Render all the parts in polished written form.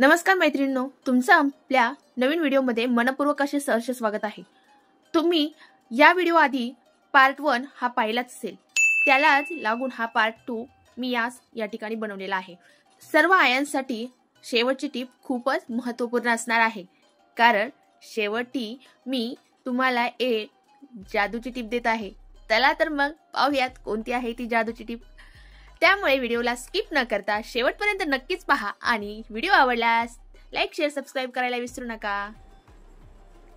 नमस्कार मैत्रिणींनो, तुमचं आपल्या नवीन व्हिडिओमध्ये मनपूर्वक असे सहर्ष स्वागत आहे। तुम्ही या व्हिडिओ आधी पार्ट 1 हा पाहिलाच असेल, त्यालाच लागून हा पार्ट 2 मी या ठिकाणी बनवलेला आहे। सर्व आयांसाठी शेवटची टिप खूपच महत्त्वपूर्ण असणार आहे, कारण शेवटी मी तुम्हाला एक जादूची टिप देत आहे। चला तर मग पाहूयात कोणती आहे ती जादूची टिप। त्यामुळे व्हिडिओला स्किप न करता शेवटपर्यंत नक्कीच पहा आणि व्हिडिओ आवडल्यास लाईक शेअर सबस्क्राइब करायला विसरू नका।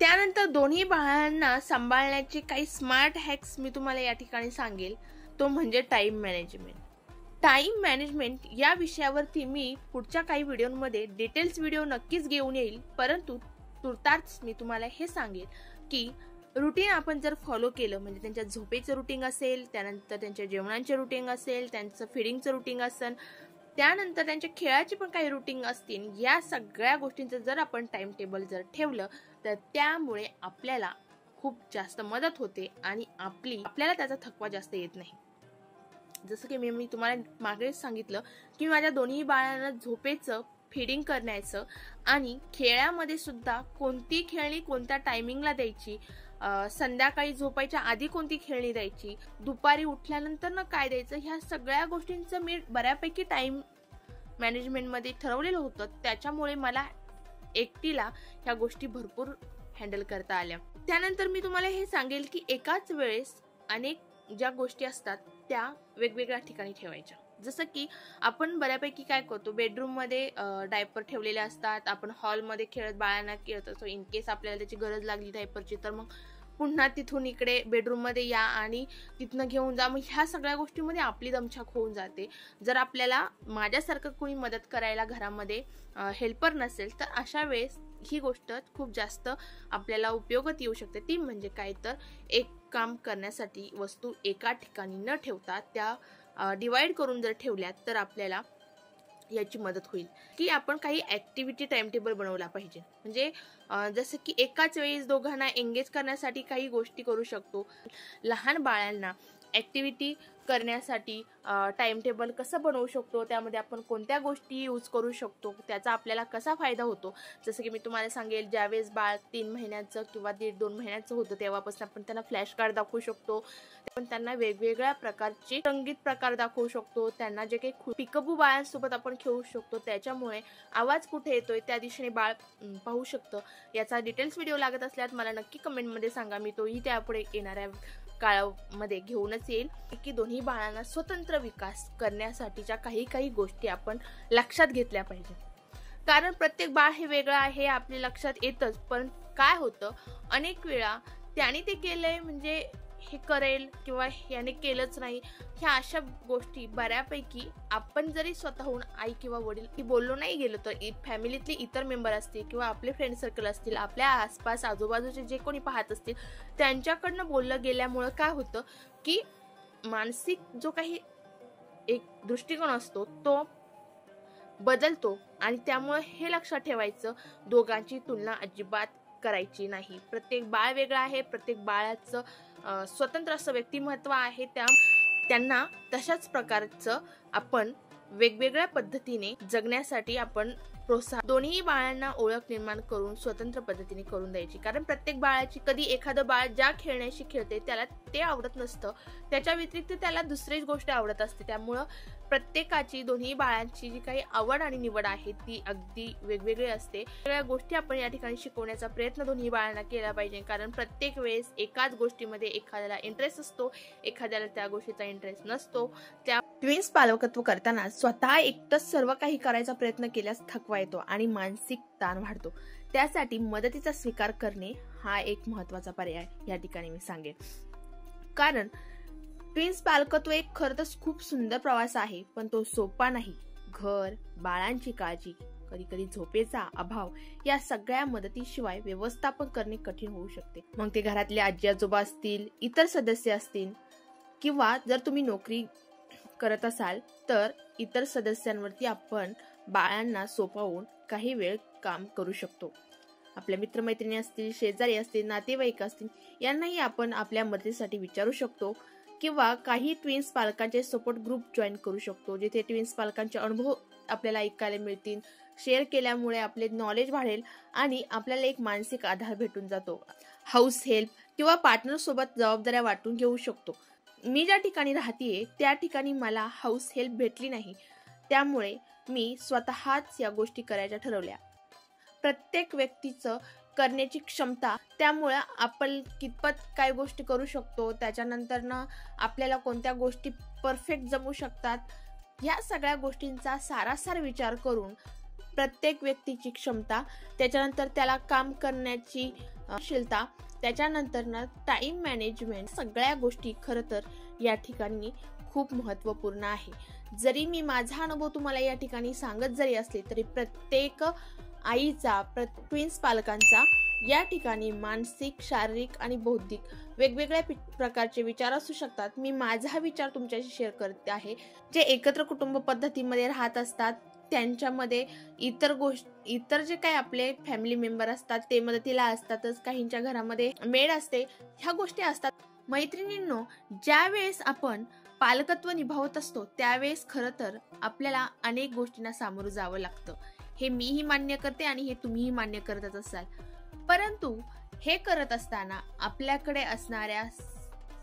त्यानंतर दोन्ही बाळांना सांभाळण्याचे काही स्मार्ट हॅक्स मी तुम्हाला या ठिकाणी सांगेल, तो म्हणजे टाइम मॅनेजमेंट। टाइम मॅनेजमेंट या विषयावरती मी पुढच्या काही व्हिडिओमध्ये डिटेल्स व्हिडिओ नक्कीच घेऊन येईल, परंतु तुर्तास मी तुम्हाला हे सांगेल की रुटीन आपण जर फॉलो केलं, म्हणजे त्यांच्या झोपेचं रुटीन असेल, त्यानंतर त्यांच्या जेवणाचे रुटीन असेल, त्यांचं फिडिंगचं रुटीन असेल, त्यानंतर त्यांच्या खेळाचे पण काही रुटीन असतील, या सगळ्या गोष्टींचं जर आपण टाइम टेबल जर ठेवलं तर त्यामुळे आपल्याला खूप जास्त मदत होते आणि आपल्याला त्याचा थकवा जास्त येत नाही। जसं की मी तुम्हाला मागे सांगितलं की माझ्या दोन्ही बाळांना झोपेचं, फीडिंग करण्याचं आणि खेळामध्ये सुद्धा कोणती खेळणी कोणत्या टायमिंगला द्यायची, संध्याकाळी झोपायच्या आधी कोणती खेळणी द्यायची, दुपारी उठल्यानंतर न काय द्यायचं, ह्या सगळ्या गोष्टींचं मी बऱ्यापैकी टाइम मॅनेजमेंटमध्ये ठरवलेलं होतं। त्याच्यामुळे मला एकटीला ह्या गोष्टी भरपूर हँडल करता आल्या। त्यानंतर मी तुम्हाला हे सांगेल की एकाच वेळेस अनेक ज्या गोष्टी असतात त्या वेगवेगळ्या ठिकाणी ठेवायच्या। जसं की आपण बऱ्यापैकी काय करतो, बेडरूम मध्ये डायपर ठेवलेले असतात, आपण हॉलमध्ये खेळत बाळांना खेळत असतो। इन केस आपल्याला त्याची गरज लागली डायपरची तर मग पुन्हा तिथून इकडे बेडरूम मध्ये या आणि तिथनं घेऊन जा। मग ह्या सगळ्या गोष्टींमध्ये आपली दमछाक होऊन जाते। जर आपल्याला माझ्यासारखं कोणी मदत करायला घरामध्ये हेल्पर नसेल तर अशा वेळेस ही गोष्ट खूप जास्त आपल्याला उपयोगात येऊ शकते। ती म्हणजे काय तर एक काम करण्यासाठी वस्तू एका ठिकाणी न ठेवता त्या डिवाइड करून जर ठेवल्यात तर आपल्याला याची मदत होईल की आपण काही ऍक्टिव्हिटी टाइम टेबल बनवला पाहिजे। म्हणजे जसं की एकाच वेळेस दोघांना एंगेज करण्यासाठी काही गोष्टी करू शकतो। लहान बाळांना ऍक्टिव्हिटी करण्यासाठी टाइम टेबल कसं बनवू शकतो, त्यामध्ये आपण कोणत्या गोष्टी यूज करू शकतो, त्याचा आपल्याला कसा फायदा होतो। जसं की मी तुम्हाला सांगेल, ज्यावेळेस बाळ 3 महिन्याचं किंवा 1.5-2 महिन्याचं होतं तेव्हापासून आपण त्यांना फ्लॅश कार्ड दाखवू शकतो, आपण त्यांना वेगवेगळ्या प्रकारचे संगीत प्रकार दाखवू शकतो, त्यांना जे काही पिकअपू बाळांसोबत आपण खेळू शकतो, त्याच्यामुळे आवाज कुठे येतोय त्या दिशेने बाळ पाहू शकतं। याचा डिटेल्स व्हिडिओ लागत असल्यास मला नक्की कमेंटमध्ये सांगा, मी तोही त्यापुढे येणाऱ्या काळामध्ये घेऊनच येईल की दोन्ही बाळांना स्वतंत्र विकास करण्यासाठीच्या काही गोष्टी आपण लक्षात घेतल्या पाहिजे। कारण प्रत्येक बाळ हे वेगळं आहे आपल्या लक्षात येतच, पण काय होतं अनेक वेळा त्याने ते केलंय म्हणजे हे करेल किंवा याने केलंच नाही, ह्या अशा गोष्टी बऱ्यापैकी आपण जरी स्वतःहून आई किंवा वडील बोललो नाही गेलो तर फॅमिलीतले इतर मेंबर असतील किंवा आपले फ्रेंड सर्कल असतील, आपल्या आसपास आजूबाजूचे जे कोणी पाहत असतील त्यांच्याकडनं बोललं गेल्यामुळं काय होतं की मानसिक जो काही एक दृष्टिकोन असतो तो बदलतो आणि त्यामुळे हे लक्षात ठेवायचं, दोघांची तुलना अजिबात करायची नाही। प्रत्येक बाळ वेगळं आहे, प्रत्येक बाळाचं स्वतंत्र असं व्यक्तिमत्व आहे, त्यांना तशाच प्रकारचं आपण वेगवेगळ्या पद्धतीने जगण्यासाठी आपण प्रोत्साहन दोन्ही बाळांना ओळख निर्माण करून स्वतंत्र पद्धतीने करून द्यायची। कारण प्रत्येक बाळाची कधी एखादं बाळ ज्या खेळण्याशी खेळते त्याला ते आवडत नसतं, त्याच्या व्यतिरिक्त त्याला दुसरीच गोष्ट आवडत असते। त्यामुळं प्रत्येकाची दोन्ही बाळांची जी काही आवड आणि निवड आहे ती अगदी वेगवेगळी असते। सगळ्या गोष्टी आपण या ठिकाणी शिकवण्याचा प्रयत्न दोन्ही बाळांना केला पाहिजे, कारण प्रत्येक वेळेस एकाच गोष्टीमध्ये एखाद्याला इंटरेस्ट असतो, एखाद्याला त्या गोष्टीचा इंटरेस्ट नसतो। त्या ट्विन्स पालकत्व करताना स्वतः एकटंच सर्व काही करायचा प्रयत्न केल्यास थकवा येतो आणि मानसिक ताण वाढतो। त्यासाठी मदतीचा स्वीकार करणे हा एक महत्त्वाचा पर्याय या ठिकाणी मी सांगेन। कारण ट्विन्स पालकत्व एक खरं तर खूप सुंदर प्रवास आहे, पण तो सोपा नाही। घर, बाळांची काळजी, कधी झोपेचा अभाव, या सगळ्या मदतीशिवाय व्यवस्थापन करणे कठीण होऊ शकते। मग ते घरातले आजी आजोबा असतील, इतर सदस्य असतील, किंवा जर तुम्ही नोकरी करत असाल तर इतर सदस्यांवरती आपण बाळांना सोपवून काही वेळ काम करू शकतो। आपल्या मित्रमैत्रिणी असतील, शेजारी असतील, नातेवाईक असतील, यांनाही आपण आपल्या मदतीसाठी विचारू शकतो किंवा काही ट्विन्स पालकांचे सपोर्ट ग्रुप जॉईन करू शकतो, जिथे ट्विन्स पालकांचे अनुभव आपल्याला ऐकायला मिळतील, शेअर केल्यामुळे आपले नॉलेज वाढेल आणि आपल्याला एक मानसिक आधार भेटून जातो. हाऊस हेल्प किंवा पार्टनर सोबत जबाबदाऱ्या वाटून घेऊ शकतो. मी ज्या ठिकाणी राहतेय त्या ठिकाणी मला हाऊस हेल्प भेटली नाही, त्यामुळे मी स्वतःच या गोष्टी करायच्या ठरवल्या. प्रत्येक व्यक्तीचं करण्याची क्षमता, त्यामुळे आपण कितपत काय गोष्टी करू शकतो, त्याच्यानंतर आपल्याला कोणत्या गोष्टी परफेक्ट जमू शकतात, या सगळ्या गोष्टींचा सारासार विचार करून प्रत्येक व्यक्तीची क्षमता, त्याच्यानंतर त्याला काम करण्याची शीलता, त्याच्यानंतर टाइम मॅनेजमेंट, सगळ्या गोष्टी खरं तर या ठिकाणी खूप महत्त्वपूर्ण आहे. जरी मी माझा अनुभव तुम्हाला या ठिकाणी सांगत जरी असले तरी प्रत्येक आईचा, ट्विन्स पालकांचा या ठिकाणी मानसिक, शारीरिक आणि बौद्धिक वेगवेगळ्या प्रकारचे विचार असू शकतात. मी माझा विचार तुमच्याशी शेअर करते आहे. जे एकत्र कुटुंब पद्धतीमध्ये राहत असतात त्यांच्यामध्ये इतर जे काही आपले फॅमिली मेंबर असतात ते मदतीला असतातच. काहींच्या घरामध्ये मेड असते, ह्या गोष्टी असतात. मैत्रिणींनो, ज्यावेळेस आपण पालकत्व निभावत असतो त्यावेळेस खरं तर आपल्याला अनेक गोष्टींना सामोरं जावं लागतं. हे मीही मान्य करते आणि हे तुम्हीही मान्य करतच असाल. परंतु हे करत असताना आपल्याकडे असणाऱ्या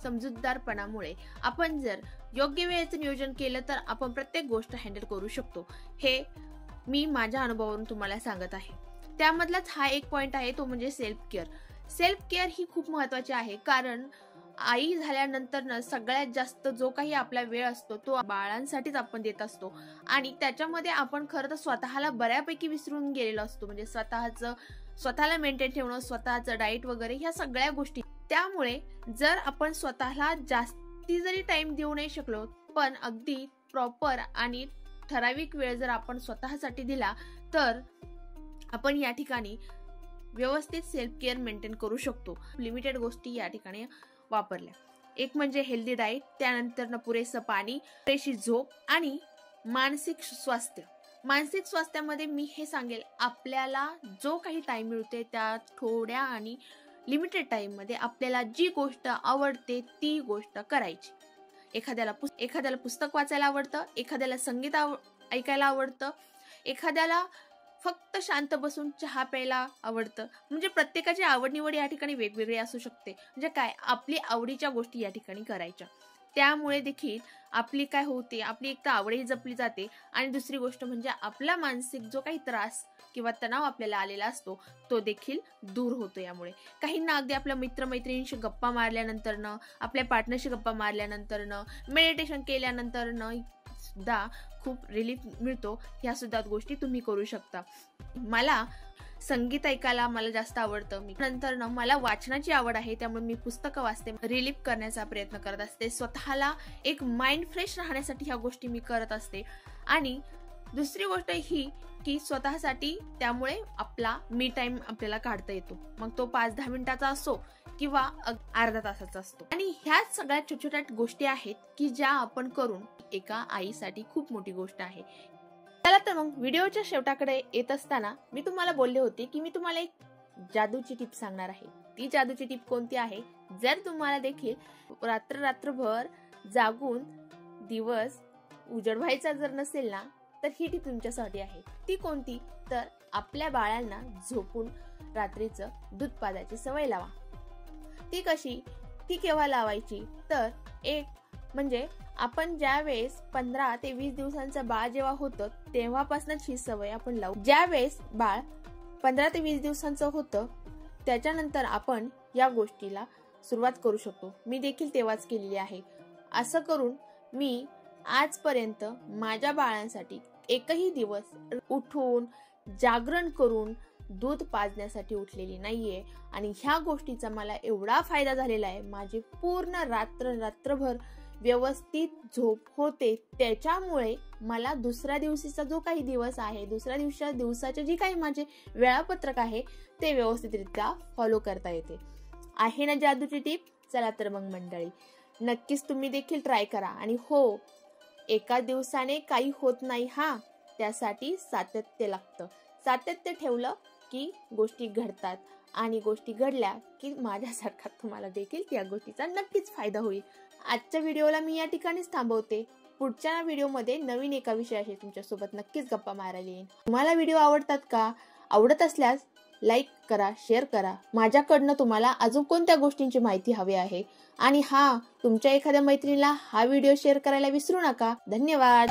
समजूतदारपणामुळे आपण जर योग्य वेळेचं नियोजन केलं तर आपण प्रत्येक गोष्ट हँडल करू शकतो. हे मी माझ्या अनुभवावरून तुम्हाला सांगत आहे. त्यामधलाच हा एक पॉइंट आहे, तो म्हणजे सेल्फ केअर. सेल्फ केअर ही खूप महत्वाची आहे, कारण आई झाल्यानंतर सगळ्यात जास्त जो काही आपला वेळ असतो तो बाळांसाठीच आपण देत असतो आणि त्याच्यामध्ये आपण खरं तर स्वतःला बऱ्यापैकी विसरून गेलेलो असतो. म्हणजे स्वतःला मेंटेन ठेवणं, स्वतःचं डाएट वगैरे ह्या सगळ्या गोष्टी. त्यामुळे जर आपण स्वतःला जास्ती जरी टाइम देऊ नाही शकलो, पण अगदी प्रॉपर आणि ठराविक वेळ जर आपण स्वतःसाठी दिला तर आपण या ठिकाणी व्यवस्थित सेल्फ केअर मेंटेन करू शकतो. लिमिटेड गोष्टी या ठिकाणी वापरल्या. एक म्हणजे हेल्दी डाएट, त्यानंतर पुरेसं पाणी, पुरेशी झोप आणि मानसिक स्वास्थ्य. मानसिक स्वास्थ्यामध्ये मी हे सांगेल, आपल्याला जो काही टाइम मिळते त्या थोड्या आणि लिमिटेड टाइम मध्ये आपल्याला जी गोष्ट आवडते ती गोष्ट करायची. एखाद्याला पुस्तक वाचायला आवडतं, एखाद्याला संगीत ऐकायला आवडतं, एखाद्याला फक्त शांत बसून चहा प्यायला आवडतं. म्हणजे प्रत्येकाची आवड-निवड या ठिकाणी वेगवेगळी असू शकते. म्हणजे काय, आपली आवडीच्या गोष्टी या ठिकाणी करायच्या. त्यामुळे देखील आपली काय होते, आपली एक तर आवडही जपली जाते आणि दुसरी गोष्ट म्हणजे आपला मानसिक जो काही त्रास किंवा तणाव आपल्याला आलेला असतो तो देखील दूर होतो. यामुळे काहींना अगदी आपल्या मित्रमैत्रिणींशी गप्पा मारल्यानंतर, आपल्या पार्टनरशी गप्पा मारल्यानंतर, मेडिटेशन केल्यानंतर सुद्धा खूप रिलीफ मिळतो. ह्या सुद्धा गोष्टी तुम्ही करू शकता. मला संगीत ऐकायला मला जास्त आवडतं. नंतर मला वाचनाची आवड आहे, त्यामुळे मी पुस्तकं वाचते, रिलीफ करण्याचा प्रयत्न करत असते. स्वतःला एक माइंड फ्रेश राहण्यासाठी ह्या गोष्टी मी करत असते. आणि दुसरी गोष्ट ही की स्वतःसाठी त्यामुळे आपला मी टाइम आपल्याला काढता येतो. मग तो 5-10 मिनिटाचा असो किंवा अर्धा तासाचा असतो. आणि ह्याच सगळ्या छोट्या गोष्टी आहेत की ज्या आपण करून एका आईसाठी खूप मोठी गोष्ट आहे. चला तर मग व्हिडिओच्या शेवटाकडे येत असताना मी तुम्हाला बोलले होते की मी तुम्हाला एक जादूची टिप सांगणार आहे. ती जादूची टिप कोणती आहे? जर तुम्हाला देखील रात्रभर जागून दिवस उजड व्हायचा जर नसेल ना, तर ही टिप तुमच्यासाठी आहे. ती कोणती? तर आपल्या बाळांना झोपून रात्रीचं दूध पाजायची सवय लावा. ती कशी, ती केव्हा लावायची? तर एक म्हणजे आपण ज्या वेळेस 15 ते 20 दिवसांचं बाळ जेव्हा होतं तेव्हापासूनच ही सवय आपण लावू. ज्या वेळेस बाळ 15 ते 20 दिवसांचं होतं त्याच्यानंतर आपण या गोष्टीला सुरुवात करू शकतो. मी देखील तेव्हाच केलेली आहे. असं करून मी आजपर्यंत माझ्या बाळांसाठी एकही दिवस उठून जागरण करून दूध पाजण्यासाठी उठलेली नाहीये. आणि ह्या गोष्टीचा मला एवढा फायदा झालेला आहे, माझी पूर्ण रात्रभर व्यवस्थित झोप होते. त्याच्यामुळे मला दुसऱ्या दिवशीचा जो काही दिवस आहे, दुसऱ्या दिवसाचे जे काही माझे वेळापत्रक आहे ते व्यवस्थितरित्या फॉलो करता येते. आहे ना जादूची टिप? चला तर मग मंडळी, नक्कीच तुम्ही देखील ट्राय करा. आणि हो, एका दिवसाने काही होत नाही हा, त्यासाठी सातत्य लागतं. सातत्य ठेवलं की गोष्टी घडतात आणि गोष्टी घडल्या की माझ्यासारखा तुम्हाला देखील त्या गोष्टीचा नक्कीच फायदा होईल. आजच्या व्हिडिओला मी या ठिकाणीच थांबवते. पुढच्या व्हिडिओमध्ये नवीन एका विषयाशी तुमच्यासोबत नक्कीच गप्पा मारायला येईन. तुम्हाला व्हिडिओ आवडतात का? आवडत असल्यास लाईक करा, शेअर करा. माझ्याकडनं तुम्हाला अजून कोणत्या गोष्टींची माहिती हवी आहे आणि तुमच्या एखाद्या मैत्रिणीला हा व्हिडिओ शेअर करायला विसरू नका. धन्यवाद.